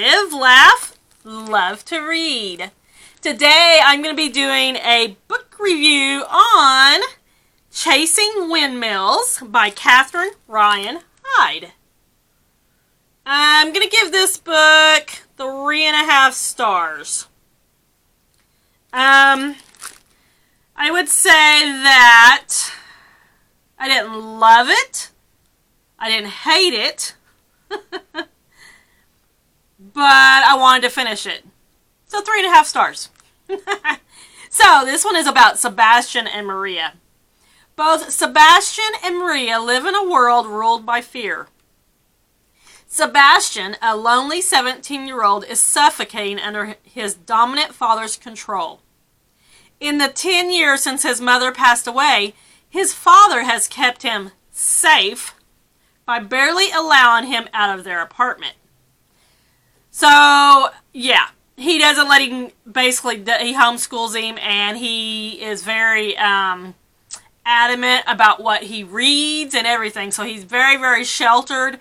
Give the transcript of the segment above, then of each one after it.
Live, laugh, love to read. Today I'm going to be doing a book review on Chasing Windmills by Catherine Ryan Hyde. I'm going to give this book 3.5 stars. I would say that I didn't love it. I didn't hate it. But I wanted to finish it. So 3.5 stars. So this one is about Sebastian and Maria. Both Sebastian and Maria live in a world ruled by fear. Sebastian, a lonely 17-year-old, is suffocating under his dominant father's control. In the 10 years since his mother passed away, his father has kept him safe by barely allowing him out of their apartment. So, yeah, he doesn't let him, basically, he homeschools him, and he is very adamant about what he reads and everything. So he's very, very sheltered.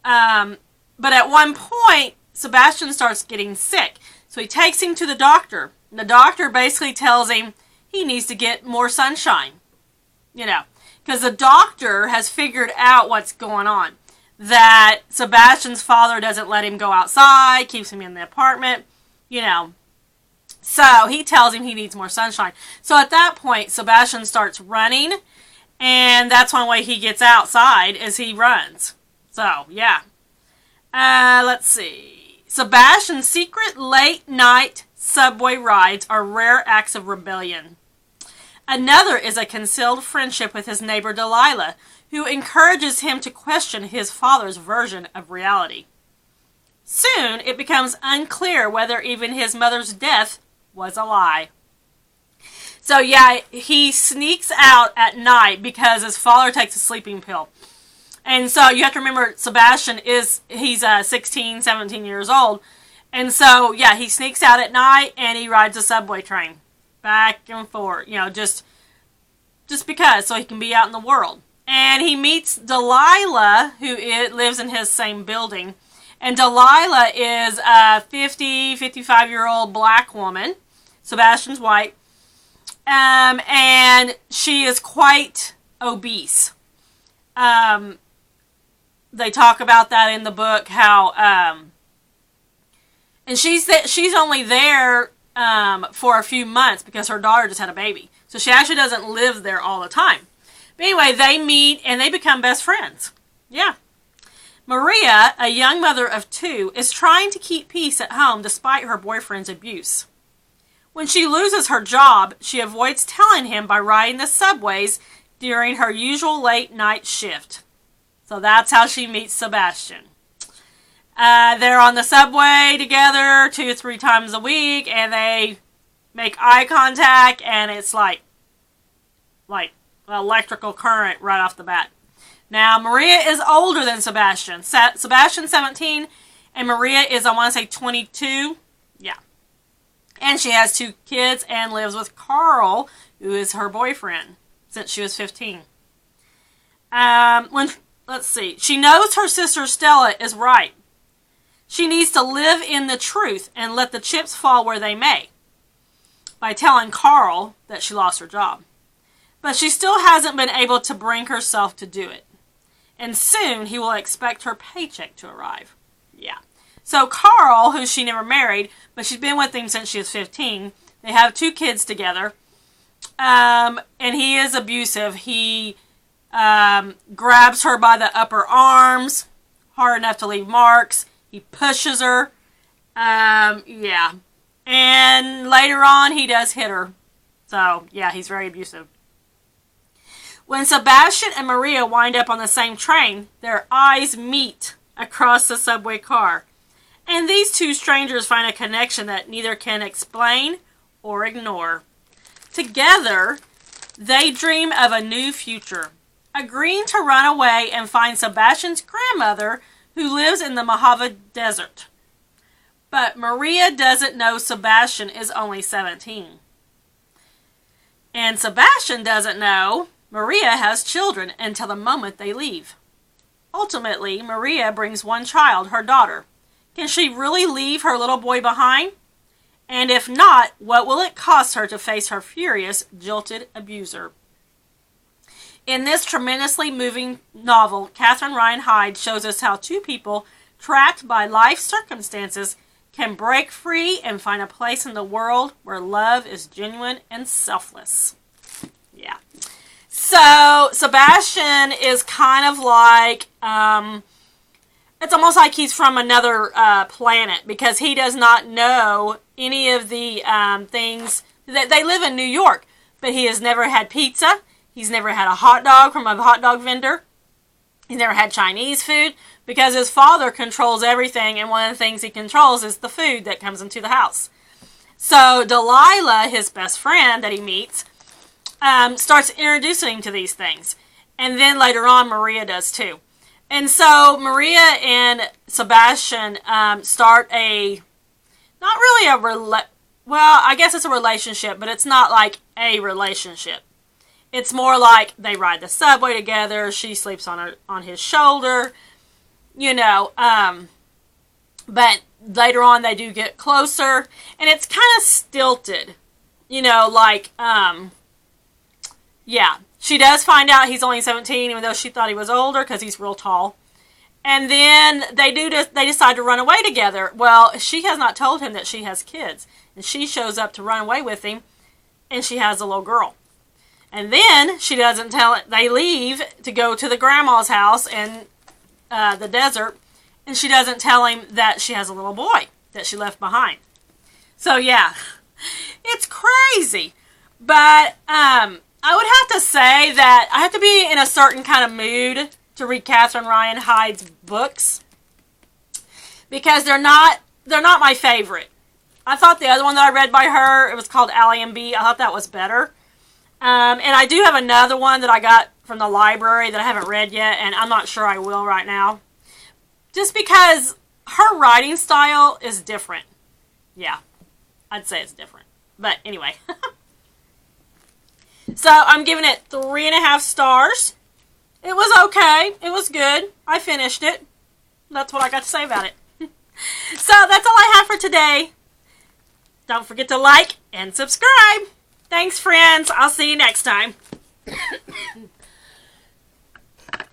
But at one point, Sebastian starts getting sick. So he takes him to the doctor. And the doctor basically tells him he needs to get more sunshine. You know, because the doctor has figured out what's going on. That Sebastian's father doesn't let him go outside, keeps him in the apartment, you know. So he tells him he needs more sunshine. So at that point, Sebastian starts running, and that's one way he gets outside is he runs. So, yeah. Let's see. Sebastian's secret late-night subway rides are rare acts of rebellion. Another is a concealed friendship with his neighbor Delilah, who encourages him to question his father's version of reality. Soon, it becomes unclear whether even his mother's death was a lie. So yeah, he sneaks out at night because his father takes a sleeping pill. And so you have to remember, Sebastian he's 16, 17 years old. And so, yeah, he sneaks out at night and he rides a subway train. Back and forth, you know, just because, so he can be out in the world. And he meets Delilah, who lives in his same building. And Delilah is a 55-year-old black woman. Sebastian's white. And she is quite obese. They talk about that in the book, how... and she's only there for a few months because her daughter just had a baby. So she actually doesn't live there all the time. But anyway, they meet and they become best friends. Yeah. Maria, a young mother of 2, is trying to keep peace at home despite her boyfriend's abuse. When she loses her job, she avoids telling him by riding the subways during her usual late night shift. So that's how she meets Sebastian. They're on the subway together 2 or 3 times a week, and they make eye contact, and it's like electrical current right off the bat. Now, Maria is older than Sebastian. Sebastian's 17, and Maria is, I want to say, 22. Yeah. And she has 2 kids and lives with Carl, who is her boyfriend, since she was 15. Let's see. She knows her sister Stella is right. She needs to live in the truth and let the chips fall where they may by telling Carl that she lost her job. But she still hasn't been able to bring herself to do it. And soon he will expect her paycheck to arrive. Yeah. So Carl, who she never married, but she's been with him since she was 15, they have 2 kids together. And he is abusive. He grabs her by the upper arms, hard enough to leave marks. He pushes her. Yeah. And later on, he does hit her. So, yeah, he's very abusive. When Sebastian and Maria wind up on the same train, their eyes meet across the subway car. And these 2 strangers find a connection that neither can explain or ignore. Together, they dream of a new future, agreeing to run away and find Sebastian's grandmother, who lives in the Mojave Desert. But Maria doesn't know Sebastian is only 17. And Sebastian doesn't know Maria has children until the moment they leave. Ultimately, Maria brings one child, her daughter, Can she really leave her little boy behind? And if not, what will it cost her to face her furious, jilted abuser? In this tremendously moving novel, Catherine Ryan Hyde shows us how two people trapped by life circumstances can break free and find a place in the world where love is genuine and selfless. Yeah. So, Sebastian is kind of like, it's almost like he's from another planet, because he does not know any of the things that they live in New York, but he has never had pizza. He's never had a hot dog from a hot dog vendor. He's never had Chinese food, because his father controls everything, and one of the things he controls is the food that comes into the house. So Delilah, his best friend that he meets, starts introducing him to these things. And then later on, Maria does too. And so Maria and Sebastian start a, not really a, well, I guess it's a relationship, but it's not like a relationship. It's more like they ride the subway together. She sleeps on his shoulder, you know. But later on, they do get closer, and it's kind of stilted, you know. Like, yeah, she does find out he's only 17, even though she thought he was older because he's real tall. And then they decide to run away together. Well, she has not told him that she has kids, and she shows up to run away with him, and she has a little girl. And then she doesn't tell it. They leave to go to the grandma's house in the desert, and she doesn't tell him that she has a little boy that she left behind. So yeah, it's crazy. But I would have to say that I have to be in a certain kind of mood to read Catherine Ryan Hyde's books, because they're not my favorite. I thought the other one that I read by her, it was called Allie and B. I thought that was better. And I do have another one that I got from the library that I haven't read yet, and I'm not sure I will right now. Just because her writing style is different. Yeah, I'd say it's different. But anyway. So I'm giving it 3.5 stars. It was okay. It was good. I finished it. That's what I got to say about it. So that's all I have for today. Don't forget to like and subscribe. Thanks, friends. I'll see you next time.